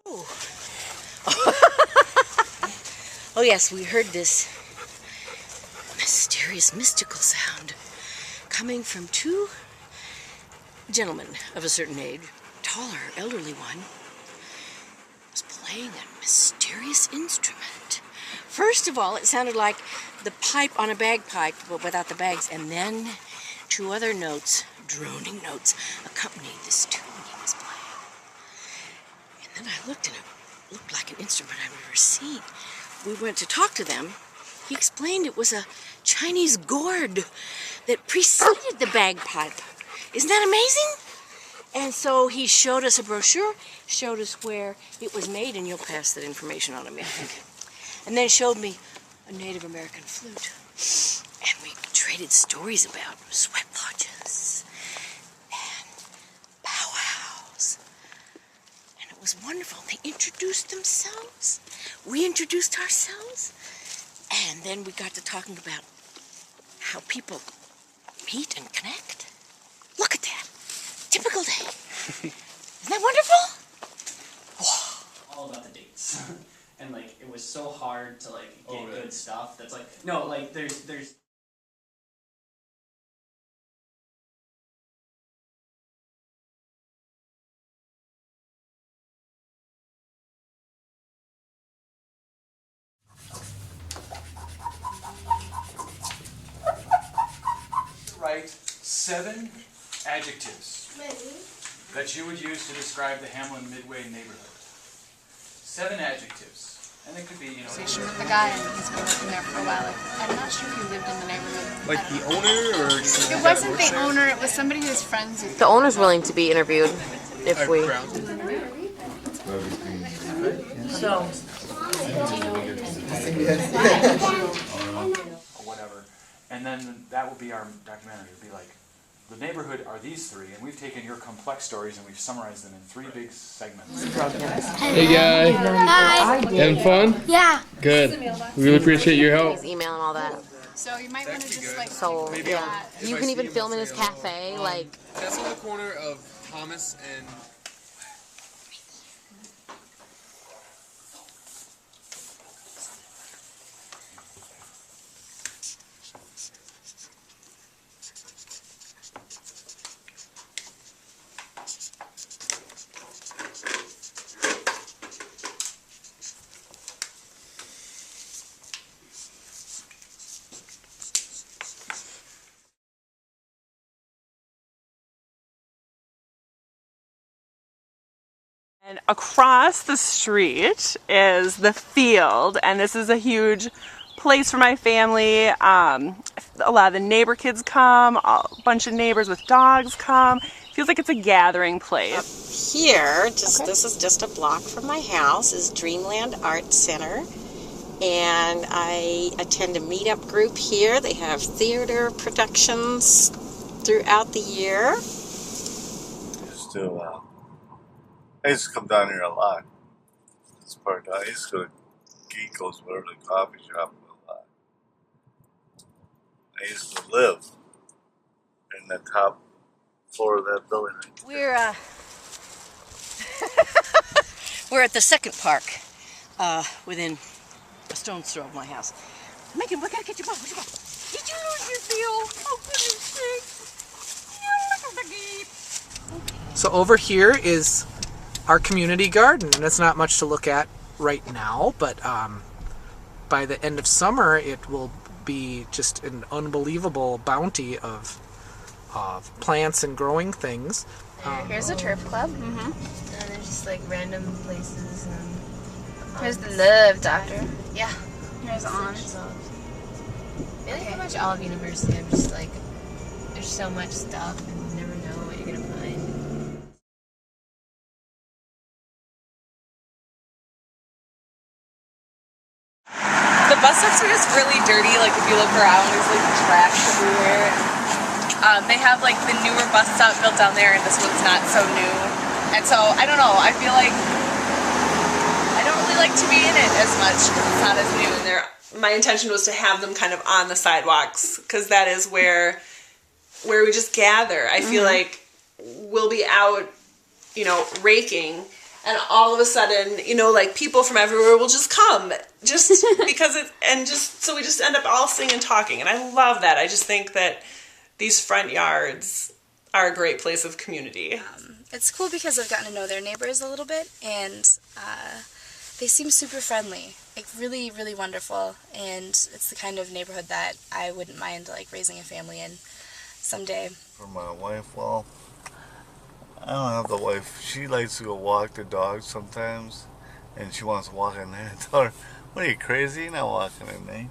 Oh yes, we heard this mysterious, mystical sound coming from two gentlemen of a certain age, taller, elderly one, was playing a mysterious instrument. First of all, it sounded like the pipe on a bagpipe, but without the bags, and then two other notes, droning notes, accompanied this tune he was playing. And then I looked, and it looked like an instrument I've never seen. We went to talk to them. He explained it was a Chinese gourd that preceded the bagpipe. Isn't that amazing? And so he showed us a brochure, showed us where it was made, and you'll pass that information on to me, I think. And then showed me a Native American flute. And we traded stories about sweat lodges and powwows. And it was wonderful. They introduced themselves. We introduced ourselves. And then we got to talking about how people meet and connect. Look at that. Typical day. Isn't that wonderful? All about the dates. And like it was so hard to like get good stuff. That's like no, like there's Write 7 adjectives that you would use to describe the Hamline-Midway neighborhood. 7 adjectives. And it could be, Conversation with the guy, and he's been living there for a while. I'm not sure if he lived in the neighborhood. Like the owner, or It wasn't the owner, it was somebody who was friends with The owner's willing to be interviewed if we... So... or whatever. And then that will be our documentary. It'll be like, the neighborhood are these 3, and we've taken your complex stories and we've summarized them in 3 big segments. Hey guy. Hi. Having fun? Yeah. Good. We really appreciate your help. His email and all that. So you might want to just like... So, yeah. You can even film in his cafe, like... That's on the corner of Thomas and... And across the street is the field, and this is a huge place for my family. A lot of the neighbor kids come, a bunch of neighbors with dogs come. Feels like it's a gathering place. Here, this is just a block from my house, is Dreamland Art Center. And I attend a meetup group here. They have theater productions throughout the year. Still, I used to come down here a lot. This part, I used to go to Geeko's, whatever the coffee shop, a lot. I used to live in the top floor of that building. We're at the second park, within a stone's throw of my house. Megan, we gotta get your ball. Where's your ball? Did you lose your field? Oh, goodness sakes. You little doggy. So over here is our community garden, and it's not much to look at right now, but by the end of summer it will be just an unbelievable bounty of plants and growing things. Here's a turf club. And there's just like random places. And here's the Love Doctor. Yeah. Here's on. Really, pretty much all of university. I'm just like, there's so much stuff, and you never know what you're gonna find. The bus stops are just really dirty. Like if you look around, there's like trash everywhere. They have like the newer bus stop built down there, and this one's not so new. And so I don't know. I feel like I don't really like to be in it as much because it's not as new. And my intention was to have them kind of on the sidewalks because that is where we just gather. I feel like we'll be out, raking, and all of a sudden, you know, like people from everywhere will just come, just because so we just end up all singing and talking, and I love that. I just think that these front yards are a great place of community. It's cool because I've gotten to know their neighbors a little bit, and they seem super friendly, like really, really wonderful, and it's the kind of neighborhood that I wouldn't mind like raising a family in someday. For my wife, well, I don't have the wife. She likes to go walk the dog sometimes, and she wants to walk in there. I tell her, what are you, crazy? You're not walking in there.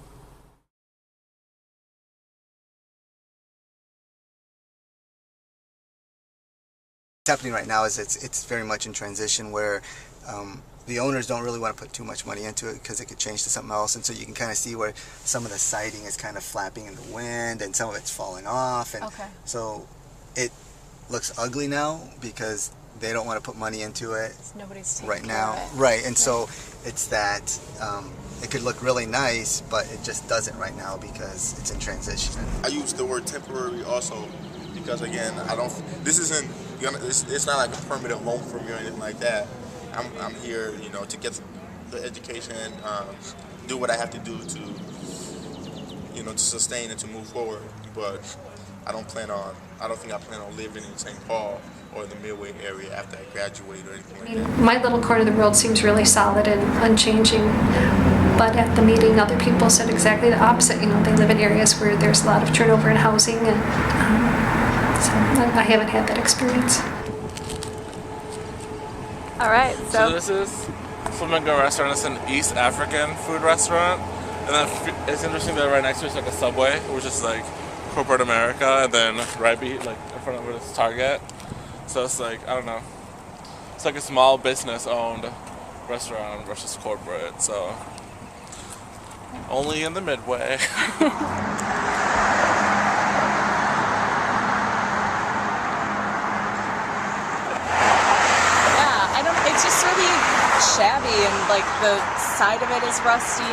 What's happening right now is it's very much in transition where the owners don't really want to put too much money into it because it could change to something else, and so you can kind of see where some of the siding is kind of flapping in the wind and some of it's falling off, and so it looks ugly now because they don't want to put money into it right now. Right, and so it's that it could look really nice, but it just doesn't right now because it's in transition. I use the word temporary also because, again, this isn't, it's not like a permanent loan for me or anything like that. I'm here, you know, to get the education, do what I have to do to, you know, to sustain and to move forward. But I don't think I plan on living in St. Paul or the Midway area after I graduate or anything like that. My little corner of the world seems really solid and unchanging, but at the meeting other people said exactly the opposite. You know, they live in areas where there's a lot of turnover in housing, and so I haven't had that experience. All right, so this is Flamingo Restaurant. It's an East African food restaurant, and then it's interesting that right next to it's like a Subway, which is like corporate America, and then right in front of it is Target. So it's like, I don't know, it's like a small business owned restaurant versus corporate. So only in the Midway. It's just really shabby, and like the side of it is rusty,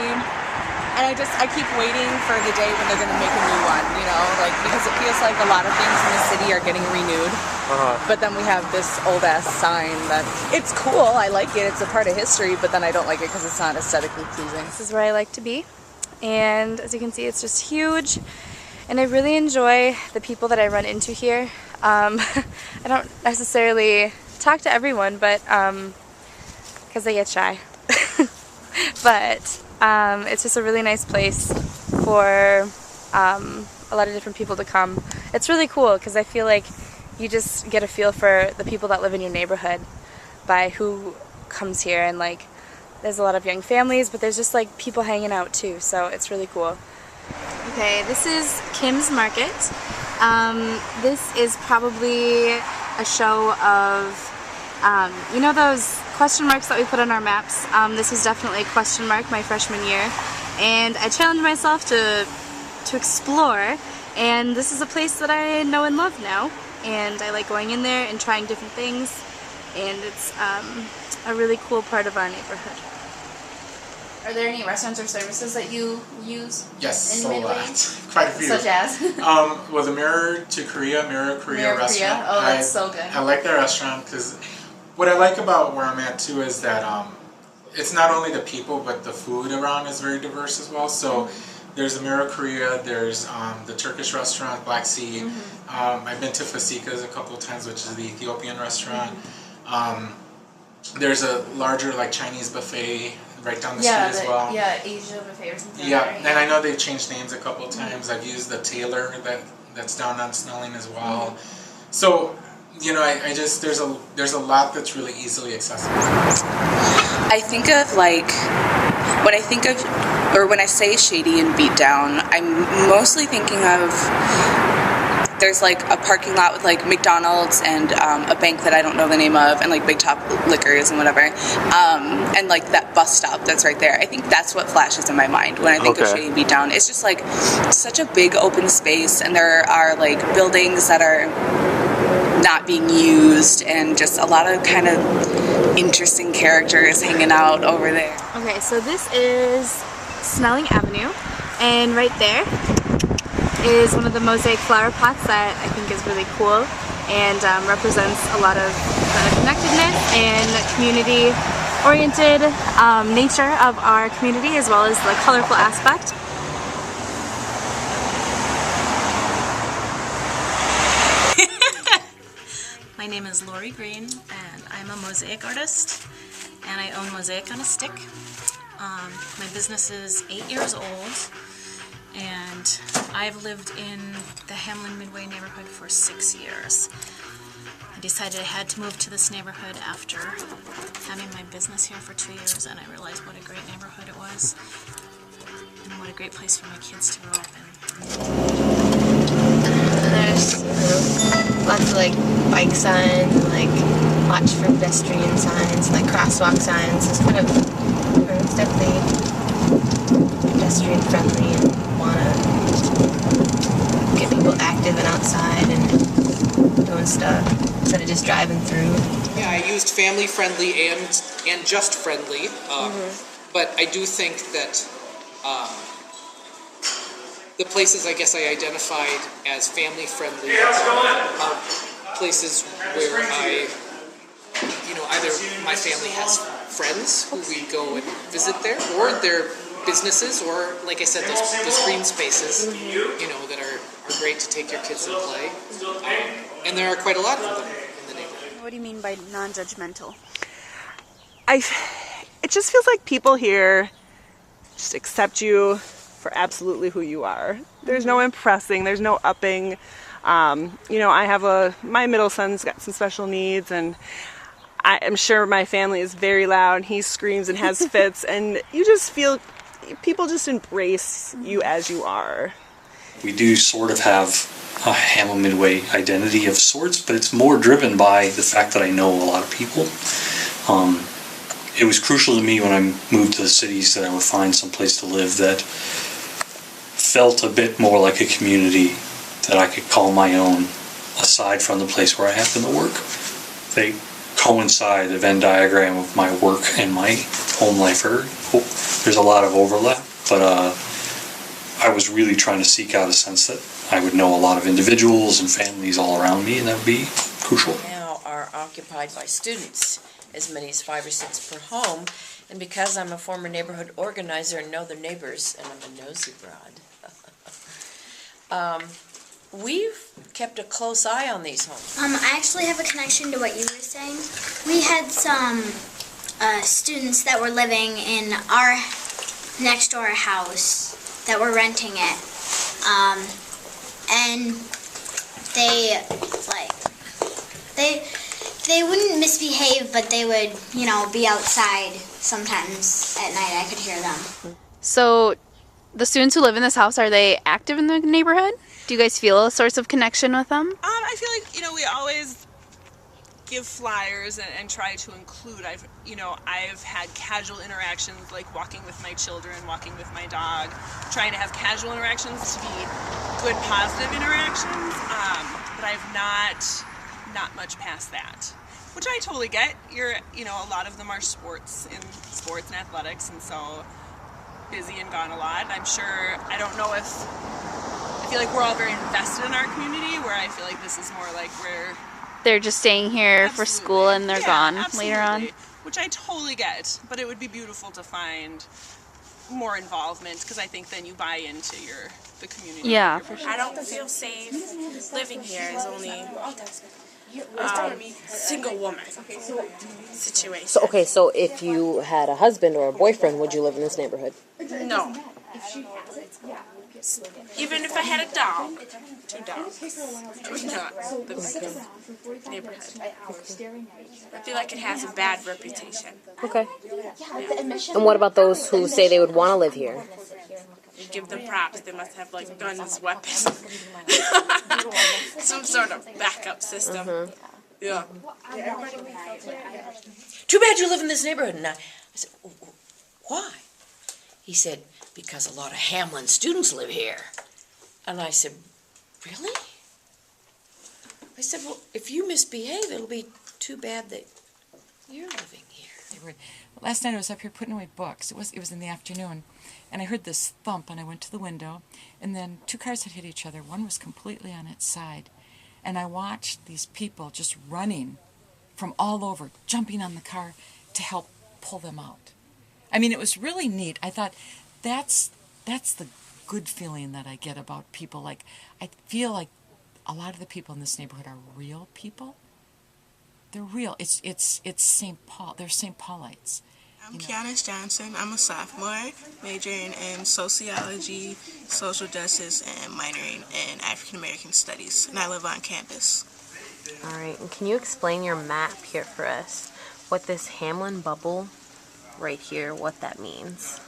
and I keep waiting for the day when they're going to make a new one, you know, like, because it feels like a lot of things in the city are getting renewed, but then we have this old ass sign that it's cool, I like it, it's a part of history, but then I don't like it because it's not aesthetically pleasing. This is where I like to be, and as you can see, it's just huge, and I really enjoy the people that I run into here. I don't necessarily talk to everyone, but because I get shy. But it's just a really nice place for a lot of different people to come. It's really cool because I feel like you just get a feel for the people that live in your neighborhood by who comes here, and like there's a lot of young families, but there's just like people hanging out too, so it's really cool. Okay, this is Kim's Market. This is probably a show of you know those question marks that we put on our maps? This was definitely a question mark my freshman year, and I challenged myself to explore, and this is a place that I know and love now, and I like going in there and trying different things, and it's a really cool part of our neighborhood. Are there any restaurants or services that you use? Yes, in a Midway? lot. Quite a few. Such as? Well, the Mirror Korea restaurant. Oh, that's so good. I like that restaurant because what I like about where I'm at too is that it's not only the people, but the food around is very diverse as well. So there's the Mirror Korea, there's the Turkish restaurant, Black Sea. I've been to Fasika's a couple of times, which is the Ethiopian restaurant. There's a larger like Chinese buffet right down the street as well. Yeah, Asia buffet or something. Yeah, right? and I know they've changed names a couple of times. I've used the Taylor that's down on Snelling as well. So, you know, I just there's a lot that's really easily accessible. I think of like when I say shady and beat down, I'm mostly thinking of there's like a parking lot with like McDonald's and a bank that I don't know the name of, and like Big Top Liquors and whatever, and like that bus stop that's right there. I think that's what flashes in my mind when I think of shady and beat down. It's just like such a big open space, and there are like buildings that are not being used, and just a lot of kind of interesting characters hanging out over there. Okay, so this is Snelling Avenue, and right there is one of the mosaic flower pots that I think is really cool and represents a lot of connectedness and community-oriented nature of our community, as well as the colorful aspect. My name is Lori Green, and I'm a mosaic artist, and I own Mosaic on a Stick. My business is 8 years old, and I've lived in the Hamline-Midway neighborhood for 6 years. I decided I had to move to this neighborhood after having my business here for 2 years, and I realized what a great neighborhood it was, and what a great place for my kids to grow up in. There's lots of like bike signs and like watch for pedestrian signs and like crosswalk signs. It's kind of, it's definitely pedestrian friendly and wanna get people active and outside and doing stuff instead of just driving through. Yeah, I used family friendly and just friendly, but I do think that the places I guess I identified as family friendly are places where I, either my family has friends who we go and visit there, or they're businesses, or like I said, those green spaces, that are great to take your kids and play. And there are quite a lot of them in the neighborhood. What do you mean by non-judgmental? It just feels like people here just accept you for absolutely who you are. There's no impressing, there's no upping. I have my middle son's got some special needs, and I am sure my family is very loud, and he screams and has fits, and you just feel people just embrace you as you are. We do sort of have a Hamline-Midway identity of sorts, but it's more driven by the fact that I know a lot of people. It was crucial to me when I moved to the cities that I would find some place to live that felt a bit more like a community that I could call my own, aside from the place where I happen to work. They coincide, the Venn diagram of my work and my home life. There's a lot of overlap, but I was really trying to seek out a sense that I would know a lot of individuals and families all around me, and that would be crucial. Now are occupied by students, as many as 5 or 6 per home, and because I'm a former neighborhood organizer and know the neighbors, and I'm a nosy broad, we've kept a close eye on these homes. I actually have a connection to what you were saying. We had some students that were living in our next door house that were renting it, and they wouldn't misbehave, but they would, be outside sometimes at night. I could hear them. So, the students who live in this house, are they active in the neighborhood? Do you guys feel a source of connection with them? I feel like, we always give flyers and try to include. I've had casual interactions, like walking with my children, walking with my dog, trying to have casual interactions to be good, positive interactions, but I've not much past that, which I totally get. A lot of them are sports and athletics, and so busy and gone a lot. I feel like we're all very invested in our community, where I feel like this is more like where They're just staying here for school and they're gone later on. Which I totally get, but it would be beautiful to find more involvement, because I think then you buy into the community. Yeah, for sure. I don't feel safe living here as only single woman situation. So if you had a husband or a boyfriend, would you live in this neighborhood? No. Even if I had a dog, 2 dogs, I would not live in the neighborhood. I feel like it has a bad reputation. Okay. And what about those who say they would want to live here? You give them props. They must have like guns, weapons, some sort of backup system. Yeah. Too bad you live in this neighborhood. And I said, why? He said, because a lot of Hamlin students live here. And I said, really? I said, well, if you misbehave, it'll be too bad that you're living here. Last night I was up here putting away books. It was in the afternoon, and I heard this thump, and I went to the window, and then 2 cars had hit each other. One was completely on its side, and I watched these people just running from all over jumping on the car to help pull them out. I mean, it was really neat. I thought that's the good feeling that I get about people. Like, I feel like a lot of the people in this neighborhood are real people. They're real. It's St. Paul. They're St. Paulites. I'm Kianis Johnson. I'm a sophomore, majoring in sociology, social justice, and minoring in African American studies, and I live on campus. All right, and can you explain your map here for us? What this Hamlin bubble right here, what that means?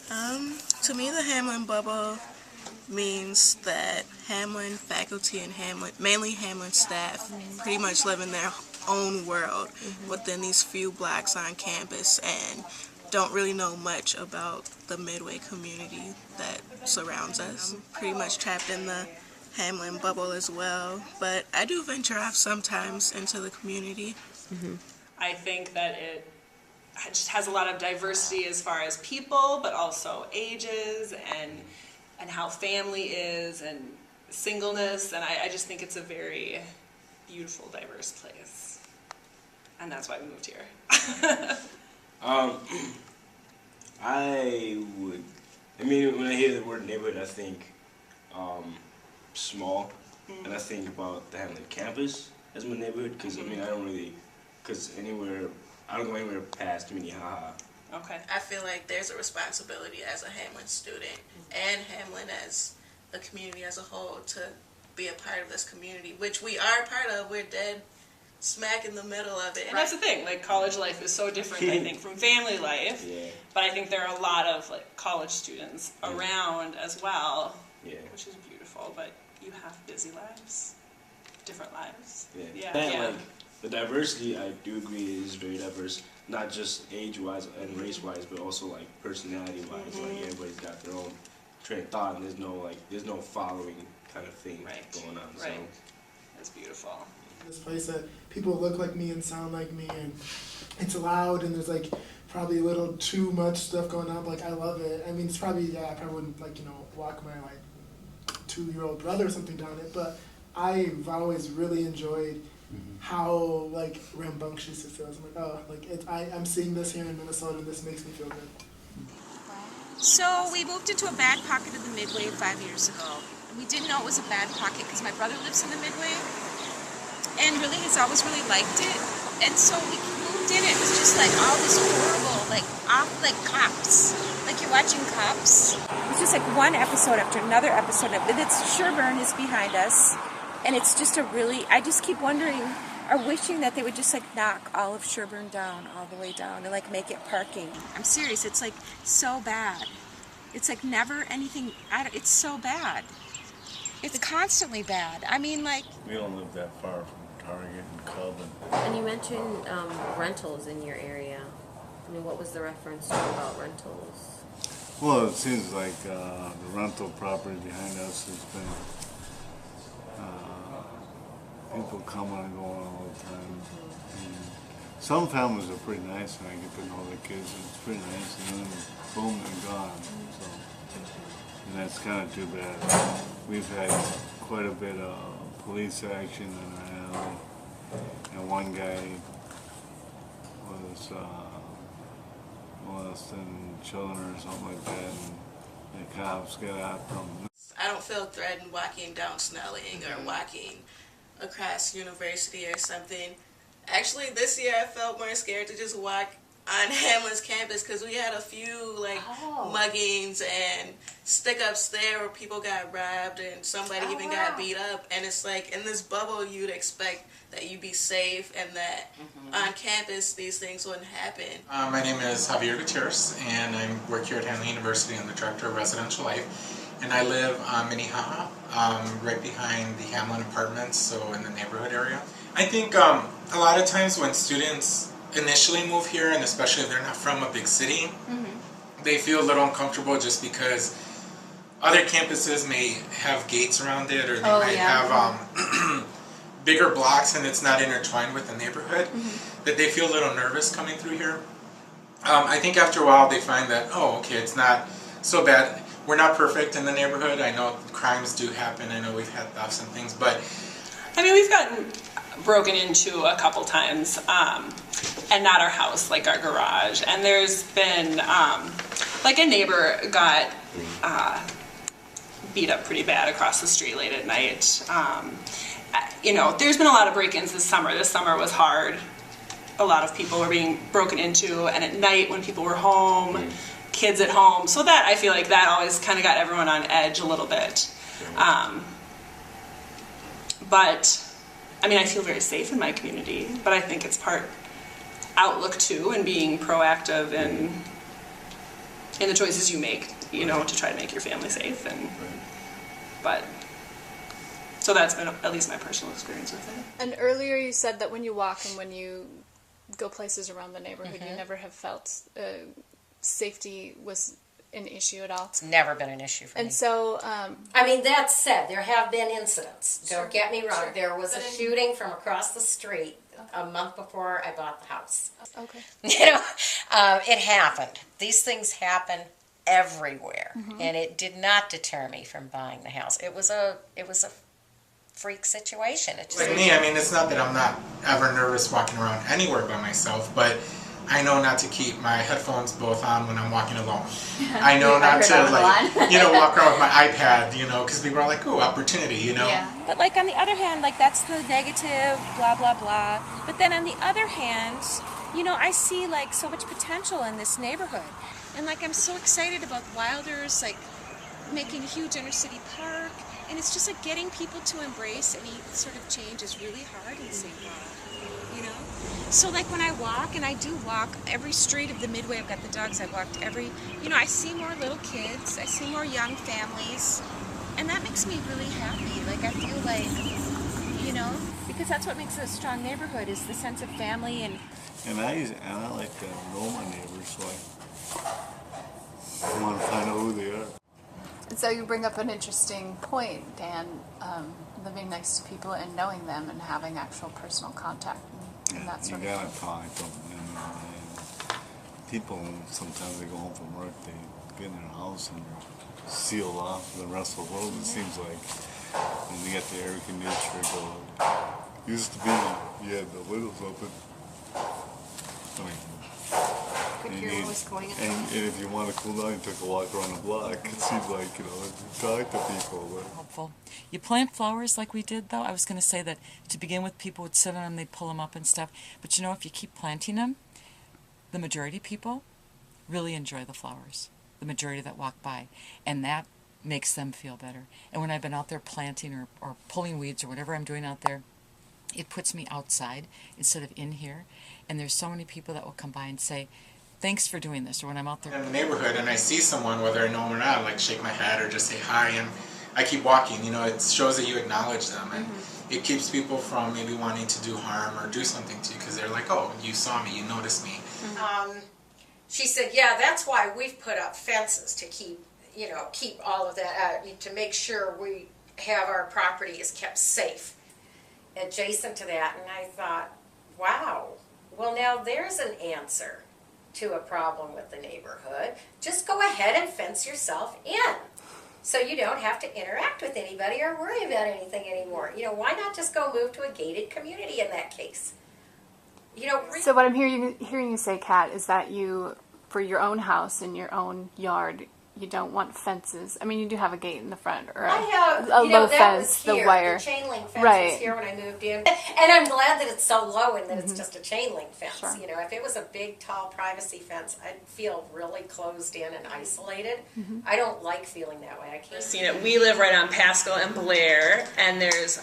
To me, the Hamlin bubble means that Hamlin faculty and mainly Hamlin staff, pretty much live in their own world within these few blocks on campus and don't really know much about the Midway community that surrounds us. Pretty much trapped in the Hamlin bubble as well, but I do venture off sometimes into the community. I think that it just has a lot of diversity as far as people, but also ages and how family is and singleness, and I just think it's a very beautiful, diverse place. And that's why we moved here. When I hear the word neighborhood, I think small, and I think about the Hamlin campus as my neighborhood, because I don't go anywhere past Minnehaha. Okay. I feel like there's a responsibility as a Hamlin student and Hamlin as a community as a whole to be a part of this community, which we are a part of. We're dead smack in the middle of it. And that's the thing, like college life is so different, I think, from family life. Yeah. But I think there are a lot of like college students around as well, which is beautiful. But you have busy lives, different lives. Like, the diversity, I do agree, is very diverse. Not just age-wise and race-wise, but also like personality-wise. Like everybody's got their own train of thought, and there's no following kind of thing going on. So that's beautiful. This place that people look like me and sound like me, and it's loud, and there's like probably a little too much stuff going on. Like I love it. I mean, it's probably I probably wouldn't walk my 2-year-old brother or something down it, but I've always really enjoyed how like rambunctious it feels. I'm like, I'm seeing this here in Minnesota, and this makes me feel good. So we moved into a bad pocket of the Midway 5 years ago. We didn't know it was a bad pocket because my brother lives in the Midway, and really he's always really liked it. And so we moved in, it was just like all this horrible, like Cops. Like you're watching Cops. It's just like one episode after another episode. And it's Sherburne is behind us. And it's just I just keep wondering or wishing that they would just like knock all of Sherburne down, all the way down, and like make it parking. I'm serious, it's like so bad. It's like never anything, it's so bad. It's constantly bad. I mean, like... We don't live that far from Target and Cub. And you mentioned rentals in your area. I mean, what was the reference to about rentals? Well, it seems like the rental property behind us has been people coming and going all the time. And some families are pretty nice, and I get to know their kids, and it's pretty nice, and then boom, they're gone. So, and that's kind of too bad. We've had quite a bit of police action in our alley, and one guy was molesting children or something like that, and the cops got after him. I don't feel threatened walking down Snelling or walking across University or something. Actually, this year I felt more scared to just walk on Hamlin's campus because we had a few muggings and stick-ups there where people got robbed and somebody even got beat up. And it's like in this bubble you'd expect that you'd be safe and that on campus these things wouldn't happen. My name is Javier Gutierrez, and I work here at Hamline University. I'm the Director of Residential Life. And I live on Minnehaha, right behind the Hamlin Apartments, so in the neighborhood area. I think a lot of times when students initially move here, and especially if they're not from a big city, they feel a little uncomfortable just because other campuses may have gates around it, or they might have bigger blocks and it's not intertwined with the neighborhood, that they feel a little nervous coming through here. I think after a while they find that, oh, okay, it's not so bad. We're not perfect in the neighborhood. I know crimes do happen. I know we've had thefts and things, but... I mean, we've gotten broken into a couple times, and not our house, like our garage. And there's been, like a neighbor got beat up pretty bad across the street late at night. You know, there's been a lot of break-ins this summer. This summer was hard. A lot of people were being broken into, and at night when people were home, kids at home. So that, I feel like that always kind of got everyone on edge a little bit. But, I mean, I feel very safe in my community, but I think it's part outlook too, and being proactive in the choices you make, you know, to try to make your family safe. And but so that's been at least my personal experience with it. And earlier you said that when you walk and when you go places around the neighborhood, you never have felt safety was an issue at all. It's never been an issue for me. And so, I mean, that said, there have been incidents. Sure. Don't get me wrong. Sure. There was a shooting from across the street a month before I bought the house. Okay. You know, it happened. These things happen everywhere, and it did not deter me from buying the house. It was a freak situation. It just, Like me, I mean, it's not that I'm not ever nervous walking around anywhere by myself, but I know not to keep my headphones both on when I'm walking alone. I know not to, like, you know, walk around with my iPad, you know, because people are like, ooh, opportunity, you know? Yeah. But like on the other hand, like that's the negative, blah, blah, blah. But then on the other hand, you know, I see like so much potential in this neighborhood. And like I'm so excited about Wilders, like making a huge inner city park. And it's just like getting people to embrace any sort of change is really hard in St. Paul, you know? So like when I walk, and I do walk every street of the Midway, I've got the dogs, I've walked every, you know, I see more little kids, I see more young families, and that makes me really happy. Like I feel like, you know, because that's what makes it a strong neighborhood is the sense of family and I like to know my neighbors, so I want to find out who they are. and so you bring up an interesting point, Dan, living next to people and knowing them and having actual personal contact and that sort of thing. You gotta talk to them. And people, sometimes they go home from work, they get in their house and they're sealed off from the rest of the world, it seems like. And they got the air conditioner going. Used to be, you had the windows open. I mean, and if you want to cool down, you took a walk around the block. It seems like, you know, you talk to people. But Helpful. You plant flowers like we did, though. I was going to say that to begin with, people would sit on them, they'd pull them up and stuff. But you know, if you keep planting them, the majority of people really enjoy the flowers. The majority that walk by. And that makes them feel better. And when I've been out there planting or pulling weeds or whatever I'm doing out there, it puts me outside instead of in here. And there's so many people that will come by and say, thanks for doing this, or when I'm out there in the neighborhood and I see someone, whether I know them or not, like shake my head or just say hi, and I keep walking. You know, it shows that you acknowledge them, and it keeps people from maybe wanting to do harm or do something to you because they're like, oh, you saw me, you noticed me. She said, yeah, that's why we've put up fences to keep all of that, to make sure we have our property is kept safe adjacent to that. And I thought, wow, well now there's an answer to a problem with the neighborhood. Just go ahead and fence yourself in so you don't have to interact with anybody or worry about anything anymore. You know, why not just go move to a gated community in that case? You know, So what I'm hearing you say, Kat, is that you, for your own house in your own yard, you don't want fences. I mean, you do have a gate in the front, or I have, a low that fence, was here, the wire. The chain link fence right. was here when I moved in. And I'm glad that it's so low and that it's just a chain link fence. Sure. You know, if it was a big, tall privacy fence, I'd feel really closed in and isolated. I don't like feeling that way. I can't. Seen it. We live right on Pascal and Blair, and there's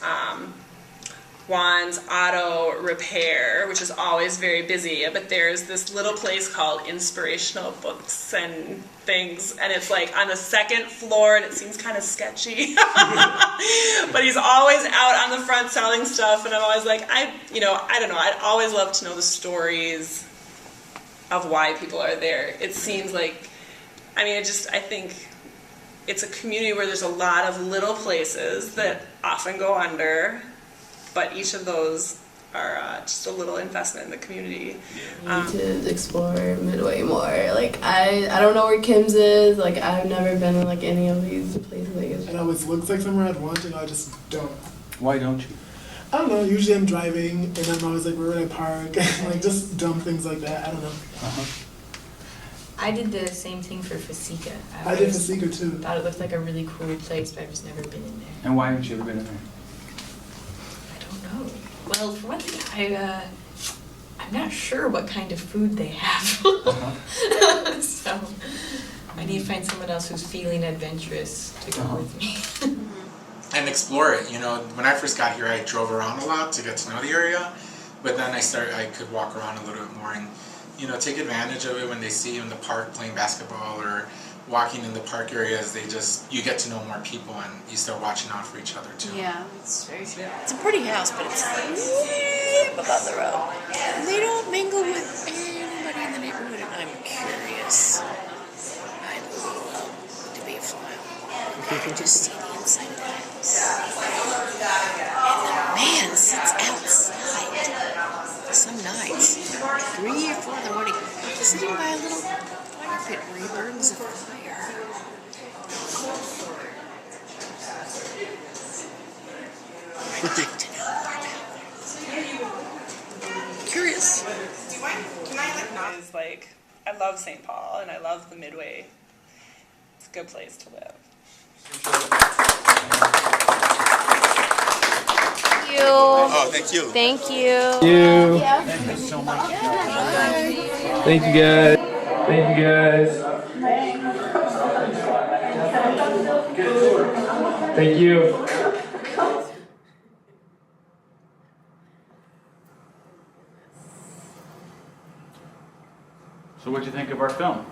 Juan's Auto Repair, which is always very busy, but there's this little place called Inspirational Books and Things, and it's like on the second floor, and it seems kind of sketchy. But he's always out on the front selling stuff, and I'm always like, I don't know, I'd always love to know the stories of why people are there. It seems like, I think it's a community where there's a lot of little places that often go under, but each of those are just a little investment in the community. I need to explore Midway more. Like, I don't know where Kim's is. Like, I've never been in, like, any of these places. It always looks like somewhere I'd want to, and I just don't. Why don't you? I don't know. Usually I'm driving, and I'm always like, where would I park? Like just dumb things like that. I don't know. I did the same thing for Fasika. I did Fasika too. Thought it looked like a really cool place, but I've just never been in there. And why haven't you ever been in there? I don't know. Well, for one thing, I'm not sure what kind of food they have. So I need to find someone else who's feeling adventurous to go with me. And explore it. You know, when I first got here, I drove around a lot to get to know the area, but then I could walk around a little bit more and, you know, take advantage of it when they see you in the park playing basketball or walking in the park areas. You get to know more people and you start watching out for each other too. Yeah, it's very true. It's a pretty house, but it's way above the road. And they don't mingle with anybody in the neighborhood, and I'm curious. I'd love to be a fly. You can just see the inside of the house. And the man sits outside some nights, 3 or 4 in the morning, sitting by a little fire pit where he burns a fire. I'd like to know more about it. Curious. Is like, I love St. Paul and I love the Midway. It's a good place to live. Thank you. Oh, thank you. Thank you. Thank you so much. Thank you guys. Thank you guys. Thank you. So what'd you think of our film?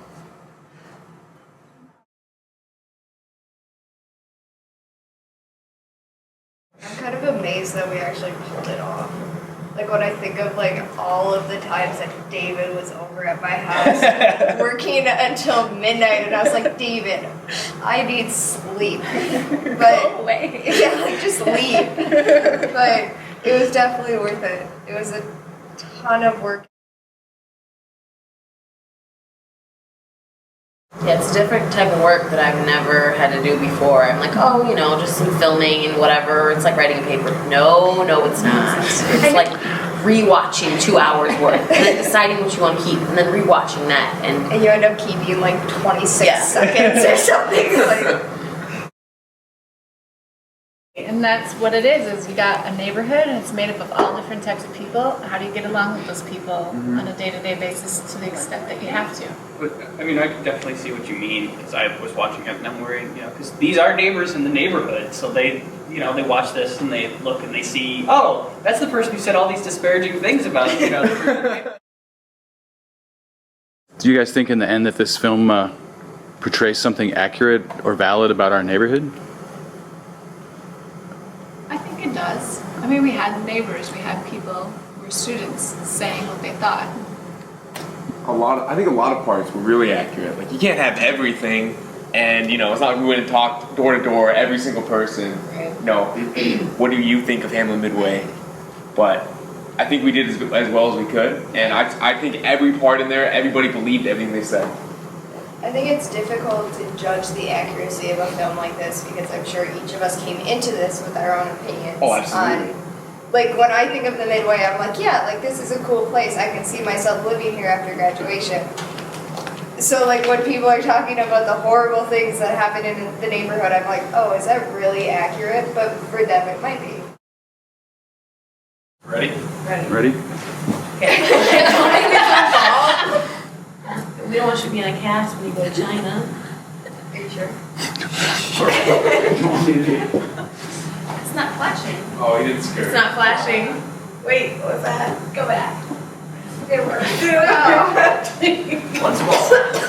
I'm kind of amazed that we actually pulled it off. Like when I think of like all of the times that David was over at my house working until midnight, and I was like, David, I need sleep. But go away. Yeah, like just leave. But it was definitely worth it. It was a ton of work. Yeah, it's a different type of work that I've never had to do before. I'm like, oh, you know, just some filming and whatever. It's like writing a paper. No, it's not. It's like rewatching 2 hours worth and then deciding what you want to keep and then rewatching that. And you end up keeping like 26 seconds or something. Like. And that's what it is you got a neighborhood and it's made up of all different types of people. How do you get along with those people on a day-to-day basis to the extent that you have to? But, I mean, I can definitely see what you mean, because I was watching it and I'm worried, you know, because these are neighbors in the neighborhood, so they, you know, they watch this and they look and they see, oh, that's the person who said all these disparaging things about, you know. Do you guys think in the end that this film portrays something accurate or valid about our neighborhood? I think it does. I mean, we had neighbors, we had people who were students saying what they thought. I think a lot of parts were really accurate. Like, you can't have everything, and you know, it's not like we went and talked door to door, every single person. No, what do you think of Hamline-Midway? But I think we did as well as we could, and I think every part in there, everybody believed everything they said. I think it's difficult to judge the accuracy of a film like this because I'm sure each of us came into this with our own opinions. Oh, absolutely. Like when I think of the Midway, I'm like, yeah, like this is a cool place. I can see myself living here after graduation. So like when people are talking about the horrible things that happen in the neighborhood, I'm like, oh, is that really accurate? But for them, it might be. Ready? Ready? we don't want you to be on a cast when you go to China. Are you sure? It's not flashing. Oh, he didn't scare It's not flashing. Wait, what was that? Go back. It worked. Once more.